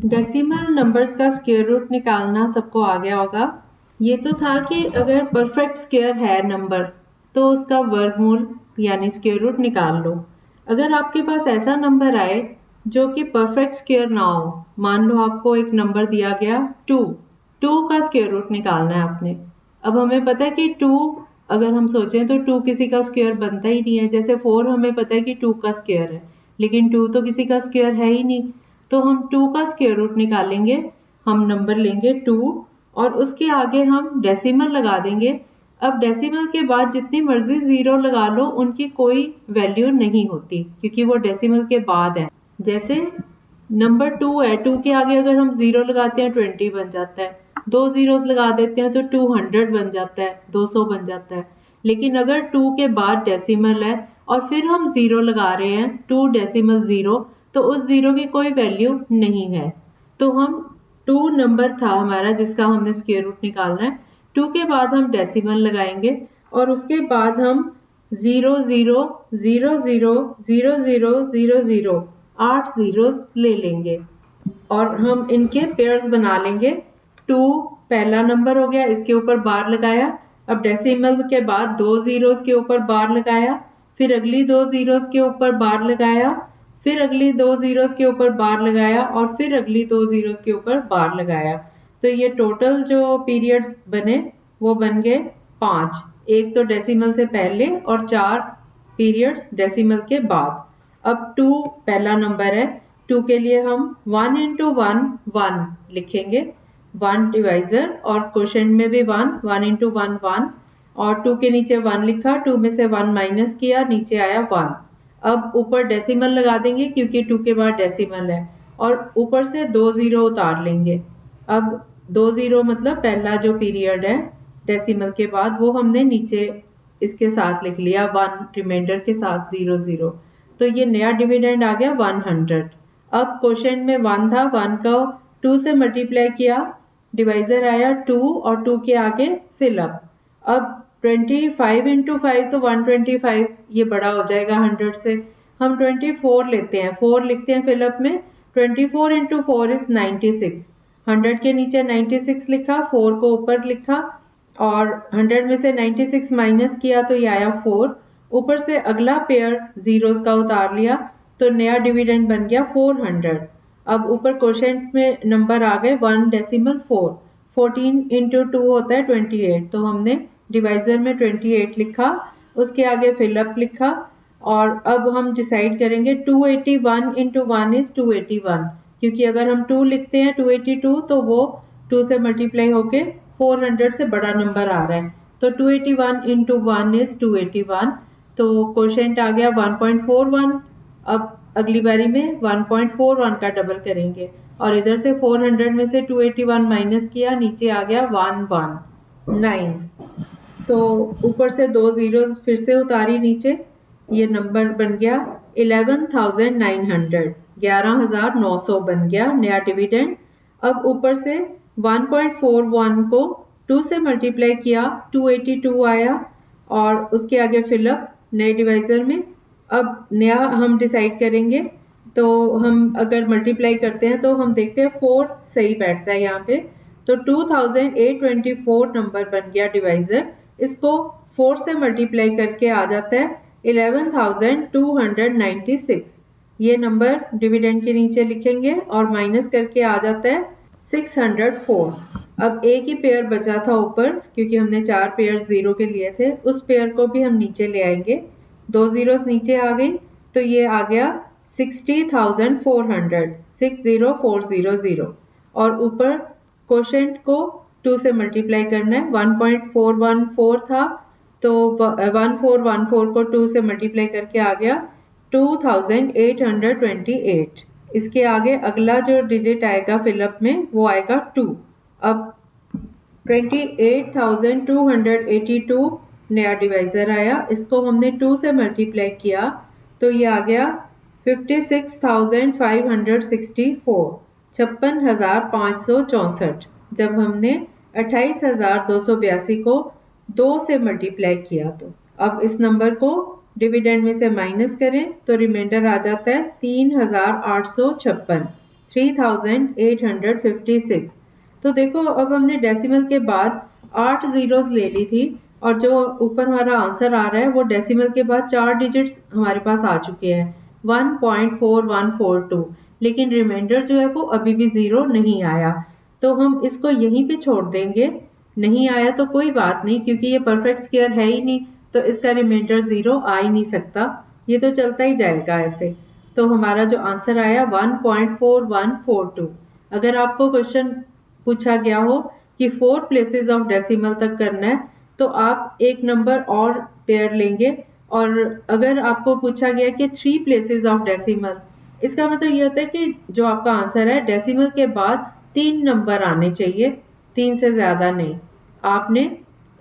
Decimal numbers का square root निकालना सबको आ गया होगा। ये तो था कि अगर परफेक्ट स्क्वायर है नंबर तो उसका वर्गमूल यानी स्क्वायर रूट निकाल लो। अगर आपके पास ऐसा नंबर आए जो कि परफेक्ट स्क्वायर ना हो, मान लो आपको एक नंबर दिया गया 2 का स्क्वायर रूट निकालना है आपने। अब हमें पता है कि 2 अगर हम सोचें तो 2 किसी का स्क्वायर बनता ही नहीं है। जैसे 4 हमें पता है कि 2 का स्क्वायर है, लेकिन 2 तो किसी का स्क्वायर है ही नहीं। तो हम 2 का स्क्वायर रूट निकालेंगे। हम नंबर लेंगे 2 और उसके आगे हम डेसिमल लगा देंगे। अब डेसिमल के बाद जितनी मर्जी जीरो लगा लो, उनकी कोई वैल्यू नहीं होती क्योंकि वो डेसिमल के बाद है। जैसे नंबर 2 है, 2 के आगे अगर हम जीरो लगाते हैं 20 बन जाता है, 2 जीरोस लगा देते हैं तो 200 बन जाता है, 200 बन जाता है। लेकिन अगर 2 के बाद डेसिमल है और फिर हम जीरो लगा रहे हैं 2 डेसिमल जीरो, तो उस जीरो की कोई वैल्यू नहीं है। तो हम 2 नंबर था हमारा जिसका हमने स्क्वायर रूट निकालना है। 2 के बाद हम डेसिमल लगाएंगे और उसके बाद हम 0 0 0 0 0 0 0 0 8 जीरोस ले लेंगे और हम इनके पेयर्स बना लेंगे। 2 पहला नंबर हो गया, इसके ऊपर बार लगाया। अब डेसिमल के बाद 2 जीरोस के ऊपर बार लगाया, फिर अगली 2 जीरोस के ऊपर बार लगाया, फिर अगली 2 जीरोस के ऊपर बार लगाया और फिर अगली 2 जीरोस के ऊपर बार लगाया। तो ये टोटल जो पीरियड्स बने वो बन गए 5, एक तो डेसिमल से पहले और 4 पीरियड्स डेसिमल के बाद। अब 2 पहला नंबर है, 2 के लिए हम 1 इंटू 1 1 लिखेंगे, 1 डिवाइजर, और क्वोशिएंट में भी 1 1 इंटू 1 1, और 2 के नीचे 1 लिखा, 2 में से 1 माइनस किया, नीचे आया 1। अब ऊपर डेसिमल लगा देंगे क्योंकि 2 के बाद डेसिमल है और ऊपर से 2 जीरो उतार लेंगे। अब 2 जीरो मतलब पहला जो पीरियड है डेसिमल के बाद वो हमने नीचे इसके साथ लिख लिया 1 रिमाइंडर के साथ 0 0। तो ये नया डिविडेंड आ गया 100। अब क्वोशिएंट में 1 था, 1 का 2 से मल्टीप्लाई किया, डिवाइजर आया 2 और 2 के आगे फिल अप। अब 25 इंटू 5 तो 125, ये बड़ा हो जाएगा 100 से। हम 24 लेते हैं, 4 लिखते हैं फिलअप में। 24 इंटू 4 इज 96। 100 के नीचे 96 लिखा, 4 को ऊपर लिखा और 100 में से 96 माइनस किया तो ये आया 4। ऊपर से अगला पेयर जीरोस का उतार लिया तो नया डिविडेंड बन गया 400। अब ऊपर क्वोशिएंट में नंबर आ गए 1 डेसिमल 4। 14 इंटू 2 होता है 28, तो हमने डिवाइजर में 28 लिखा, उसके आगे फिलअप लिखा और अब हम डिसाइड करेंगे 281 इंटू 1 इज 281, क्योंकि अगर हम 2 लिखते हैं 282 तो वो 2 से मल्टीप्लाई होके 400 से बड़ा नंबर आ रहा है। तो 281 इंटू 1 इज 281, तो क्वोशिएंट आ गया 1.41। अब अगली बारी में 1.41 का डबल करेंगे और इधर से 400 में से 281 माइनस किया, नीचे आ गया 119। तो ऊपर से 2 जीरोस फिर से उतारी नीचे, ये नंबर बन गया 11,900, 11,900 बन गया नया डिविडेंड। अब ऊपर से 1.41 को 2 से मल्टीप्लाई किया, 282 आया और उसके आगे फिलअप नए डिवाइजर में। अब नया हम डिसाइड करेंगे, तो हम अगर मल्टीप्लाई करते हैं तो हम देखते हैं 4 सही बैठता है यहाँ पे। तो 2824 नंबर बन गया डिवाइजर। इसको 4 से मल्टीप्लाई करके आ जाता है 11,296। ये नंबर डिविडेंड के नीचे लिखेंगे और माइनस करके आ जाता है 604। अब एक ही पेयर बचा था ऊपर, क्योंकि हमने 4 पेयर जीरो के लिए थे, उस पेयर को भी हम नीचे ले आएंगे। 2 जीरोस नीचे आ गई तो ये आ गया 60,400, 60400। और ऊपर क्वोशिएंट को 2 से मल्टीप्लाई करना है, 1.414 था तो 1414 को 2 से मल्टीप्लाई करके आ गया 2828। इसके आगे अगला जो डिजिट आएगा फिलअप में वो आएगा 2। अब 28,282 नया डिवाइजर आया, इसको हमने 2 से मल्टीप्लाई किया तो ये आ गया 56,564, 56,564, जब हमने 28,282 को 2 से मल्टीप्लाई किया। तो अब इस नंबर को डिविडेंड में से माइनस करें तो रिमाइंडर आ जाता है 3,856। 3856। तो देखो अब हमने डेसिमल के बाद 8 जीरोस ले ली थी और जो ऊपर हमारा आंसर आ रहा है वो डेसिमल के बाद 4 डिजिट्स हमारे पास आ चुके हैं 1.4142, लेकिन रिमाइंडर जो है वो अभी भी जीरो नहीं आया। तो हम इसको यहीं पे छोड़ देंगे, नहीं आया तो कोई बात नहीं क्योंकि ये परफेक्ट स्क्वायर है ही नहीं, तो इसका रिमाइंडर जीरो आ ही नहीं सकता, ये तो चलता ही जाएगा ऐसे। तो हमारा जो आंसर आया 1.4142। अगर आपको क्वेश्चन पूछा गया हो कि 4 प्लेसेस ऑफ डेसिमल तक करना है तो आप एक नंबर और पेयर लेंगे, और अगर आपको पूछा गया कि 3 प्लेसेस ऑफ डेसिमल, इसका मतलब ये होता है कि जो आपका आंसर है डेसिमल के बाद 3 नंबर आने चाहिए, 3 से ज्यादा नहीं। आपने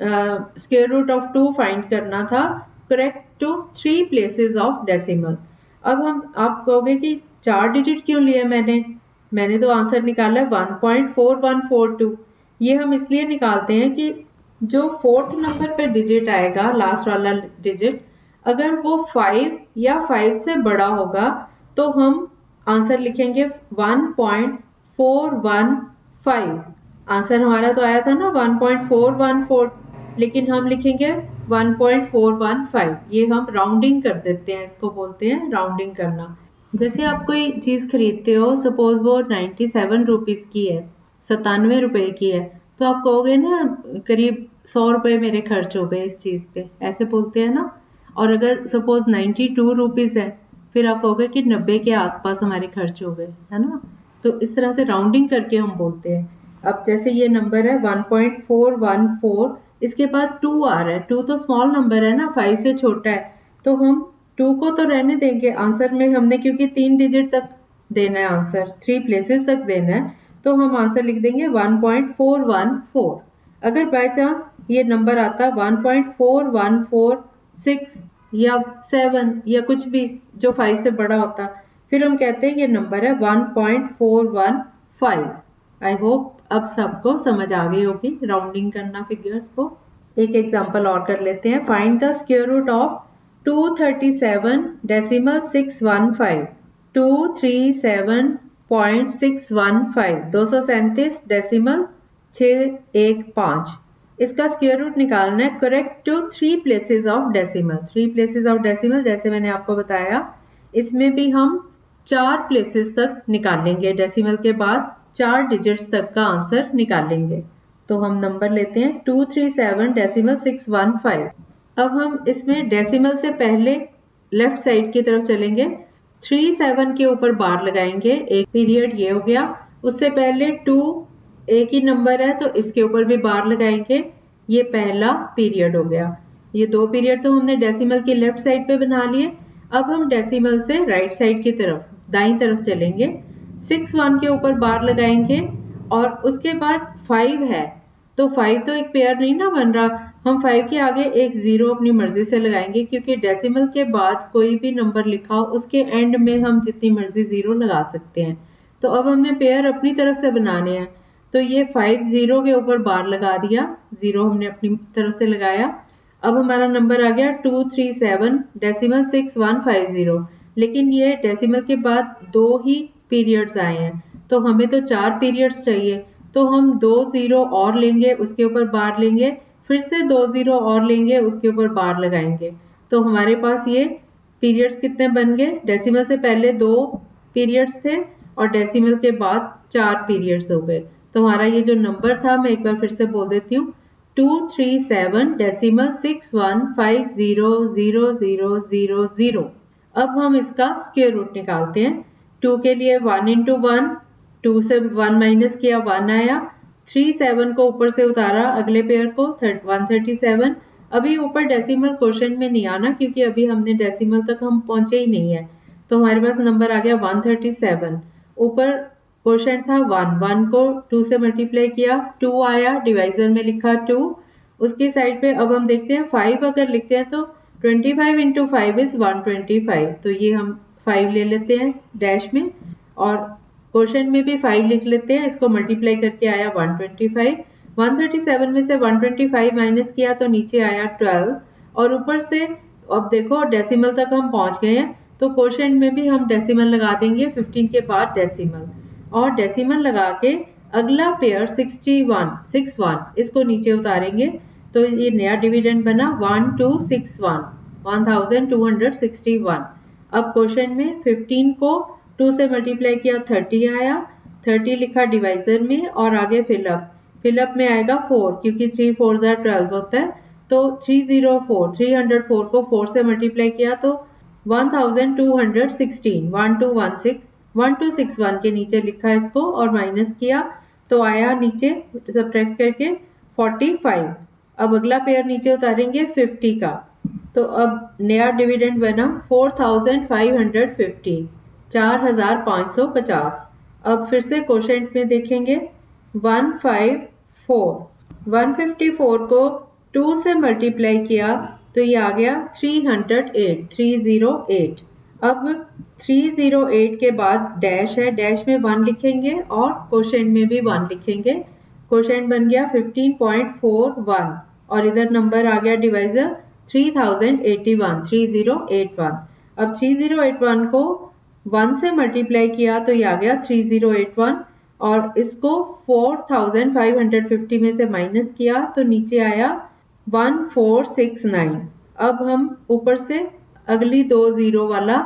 स्क्वायर रूट ऑफ 2 फाइंड करना था correct to 3 places of decimal. अब आप कहोगे कि 4 डिजिट क्यों लिए मैंने तो आंसर निकाला है 1.4142। ये हम इसलिए निकालते हैं कि जो 4th नंबर पे डिजिट आएगा, लास्ट वाला डिजिट, अगर वो 5 या 5 से बड़ा होगा तो हम आंसर लिखेंगे 1.415। आंसर हमारा तो आया था ना 1.414, लेकिन हम लिखेंगे 1.415। ये हम राउंडिंग कर देते हैं, इसको बोलते हैं राउंडिंग करना। जैसे आप कोई चीज खरीदते हो, सपोज वो 97 रुपीज की है, 97 रुपए की है, तो आप कहोगे ना करीब 100 रुपए मेरे खर्च हो गए इस चीज पे, ऐसे बोलते हैं ना। और अगर सपोज 92 रुपीज है, फिर आप कहोगे कि 90 के आसपास हमारे खर्च हो गए, है ना। तो इस तरह से राउंडिंग करके हम बोलते हैं। अब जैसे ये नंबर है 1.414, इसके बाद 2 आ रहा है, 2 तो स्मॉल नंबर है ना, 5 से छोटा है, तो हम 2 को तो रहने देंगे आंसर में हमने, क्योंकि 3 डिजिट तक देना है आंसर, 3 प्लेसेस तक देना है, तो हम आंसर लिख देंगे 1.414। अगर बाय चांस ये नंबर आता 1.4146 या 7 या कुछ भी जो 5 से बड़ा होता, फिर हम कहते हैं ये नंबर है 1.415। आई होप अब सबको समझ आ गई होगी राउंडिंग करना फिगर्स को। एक एग्जांपल और कर लेते हैं। Find the square root of 237 decimal 615। 237.615, 237 decimal 615। इसका स्क्वायर रूट निकालना है correct to 3 places of decimal. 3 places of decimal जैसे मैंने आपको बताया, इसमें भी हम 4 प्लेसेस तक निकालेंगे, डेसिमल के बाद 4 डिजिट्स तक का आंसर निकालेंगे। तो हम नंबर लेते हैं 237 डेसिमल 615। अब हम इसमें डेसिमल से पहले लेफ्ट साइड की तरफ चलेंगे, 37 के ऊपर बार लगाएंगे, एक पीरियड ये हो गया। उससे पहले 2 एक ही नंबर है तो इसके ऊपर भी बार लगाएंगे, ये पहला पीरियड हो गया। ये 2 पीरियड तो हमने डेसिमल की लेफ्ट साइड पे बना लिए। अब हम डेसिमल से राइट साइड की तरफ, दाईं तरफ चलेंगे, 61 के ऊपर बार लगाएंगे और उसके बाद 5 है, तो 5 तो एक पेयर नहीं ना बन रहा, हम 5 के आगे एक जीरो अपनी मर्जी से लगाएंगे, क्योंकि डेसिमल के बाद कोई भी नंबर लिखा हो उसके एंड में हम जितनी मर्जी जीरो लगा सकते हैं। तो अब हमने पेयर अपनी तरफ से बनाने हैं, तो ये 5 जीरो के ऊपर बार लगा दिया, जीरो हमने अपनी तरफ से लगाया। अब हमारा नंबर आ गया 237 डेसिमल 6150, लेकिन ये डेसिमल के बाद 2 ही पीरियड्स आए हैं, तो हमें तो 4 पीरियड्स चाहिए, तो हम 2 जीरो और लेंगे, उसके ऊपर बार लेंगे, फिर से 2 जीरो और लेंगे, उसके ऊपर बार लगाएंगे। तो हमारे पास ये पीरियड्स कितने बन गए, डेसिमल से पहले 2 पीरियड्स थे और डेसिमल के बाद 4 पीरियड्स हो गए। तो हमारा ये जो नंबर था, मैं एक बार फिर से बोल देती हूँ, 237 डेसिमल 61500000। अब हम इसका स्क्वायर रूट निकालते हैं। 2 के लिए 1 इंटू 1, 2 से 1 माइनस किया 1 आया, 37 को ऊपर से उतारा अगले पेयर को 137। अभी ऊपर डेसिमल क्वोशिएंट में नहीं आना, क्योंकि अभी हमने डेसिमल तक हम पहुंचे ही नहीं है, तो हमारे पास नंबर आ गया 137। ऊपर क्वोशिएंट था 1 को 2 से मल्टीप्लाई किया, 2 आया, डिवाइजर में लिखा 2। उसकी साइड पे अब हम देखते हैं 5 अगर लिखते हैं तो 25 इंटू 5 इज 125, तो ये हम 5 ले लेते हैं डैश में, और क्वोशिएंट में भी 5 लिख लेते हैं, इसको मल्टीप्लाई करके आया 125। 137 में से 125 माइनस किया तो नीचे आया 12, और ऊपर से अब देखो डेसिमल तक हम पहुंच गए हैं, तो क्वोशिएंट में भी हम डेसिमल लगा देंगे 15 के बाद डेसिमल। और डेसिमल लगा के अगला पेयर 61 इसको नीचे उतारेंगे तो ये नया डिविडेंड बना 1261। अब क्वेश्चन में 15 को 2 से मल्टीप्लाई किया 30 आया, 30 लिखा डिवाइजर में और आगे फिलअप में आएगा 4 क्योंकि 3 4 12 होता है। तो 304 को 4 से मल्टीप्लाई किया तो 1216 1261 के नीचे लिखा इसको और माइनस किया तो आया नीचे सब्ट्रैक्ट करके 45। अब अगला पेयर नीचे उतारेंगे 50 का तो अब नया डिविडेंड बना 4550 4550। अब फिर से क्वोशेंट में देखेंगे 154 को 2 से मल्टीप्लाई किया तो ये आ गया 308। अब 308 के बाद डैश है, डैश में 1 लिखेंगे और क्वोशेंट में भी 1 लिखेंगे। क्वोशेंट बन गया 15.41 और इधर नंबर आ गया डिवाइजर 3081। अब 3081 को 1 से मल्टीप्लाई किया तो ये आ गया 3081 और इसको 4550 में से माइनस किया तो नीचे आया 1469। अब हम ऊपर से अगली 2 जीरो वाला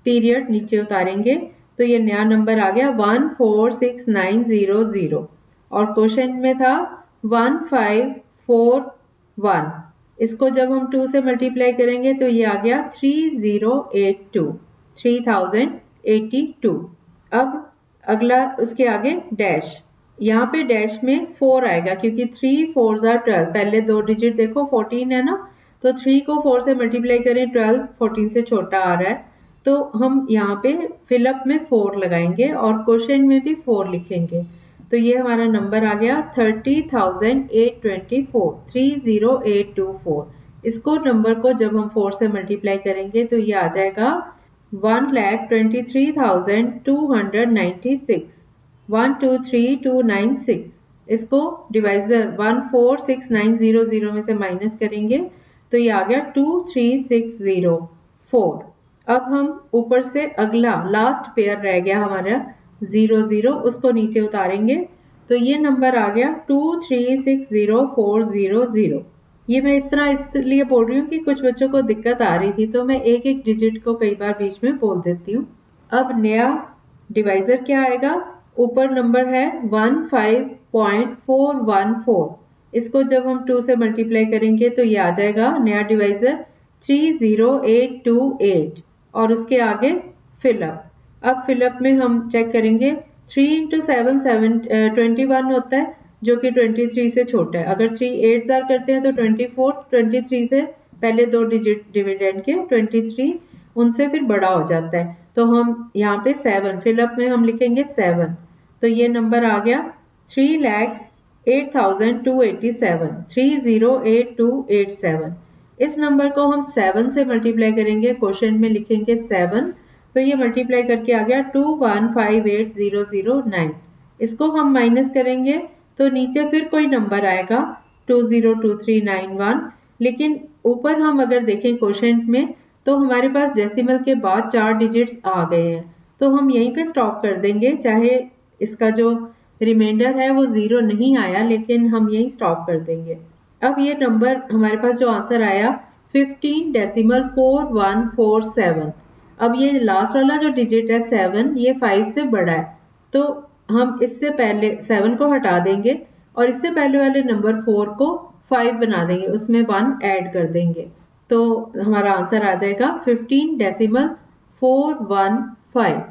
पीरियड नीचे उतारेंगे तो ये नया नंबर आ गया 146900 और क्वोशेंट में था 1541। इसको जब हम 2 से मल्टीप्लाई करेंगे तो ये आ गया 3082। अब अगला उसके आगे डैश, यहाँ पे डैश में 4 आएगा क्योंकि 3 4 12। पहले 2 डिजिट देखो 14 है ना, तो 3 को 4 से मल्टीप्लाई करें 12 14 से छोटा आ रहा है तो हम यहाँ पे फिलअप में 4 लगाएंगे और क्वोशेंट में भी 4 लिखेंगे तो ये हमारा नंबर आ गया 300824। इसको नंबर को जब हम 4 से मल्टीप्लाई करेंगे तो ये आ जाएगा 1,23,296। इसको डिवाइजर 146900 में से माइनस करेंगे तो ये आ गया 23604। अब हम ऊपर से अगला लास्ट पेयर रह गया हमारा 00, उसको नीचे उतारेंगे तो ये नंबर आ गया 2360400। ये मैं इस तरह इसलिए बोल रही हूँ कि कुछ बच्चों को दिक्कत आ रही थी तो मैं एक एक डिजिट को कई बार बीच में बोल देती हूँ। अब नया डिवाइजर क्या आएगा, ऊपर नंबर है 15.414। इसको जब हम 2 से मल्टीप्लाई करेंगे तो ये आ जाएगा नया डिवाइजर 30828 और उसके आगे फिलअप। अब फिलअप में हम चेक करेंगे 3 × 7 21 होता है जो कि 23 से छोटा है। अगर 3 8 करते हैं तो 23 से पहले 2 डिजिट डिविडेंड के 23 उनसे फिर बड़ा हो जाता है तो हम यहाँ पे 7 फिलअप में हम लिखेंगे 7 तो ये नंबर आ गया 3,08,287। इस नंबर को हम 7 से मल्टीप्लाई करेंगे, क्वोशेंट में लिखेंगे 7 तो ये मल्टीप्लाई करके आ गया 2158009। इसको हम माइनस करेंगे तो नीचे फिर कोई नंबर आएगा 202391, लेकिन ऊपर हम अगर देखें क्वोशेंट में तो हमारे पास डेसिमल के बाद 4 डिजिट्स आ गए हैं तो हम यहीं पे स्टॉप कर देंगे। चाहे इसका जो रिमाइंडर है वो 0 नहीं आया लेकिन हम यहीं स्टॉप कर देंगे। अब ये नंबर हमारे पास जो आंसर आया 15.4147। अब ये लास्ट वाला जो डिजिट है 7 ये 5 से बड़ा है तो हम इससे पहले 7 को हटा देंगे और इससे पहले वाले नंबर 4 को 5 बना देंगे, उसमें 1 ऐड कर देंगे तो हमारा आंसर आ जाएगा 15.415।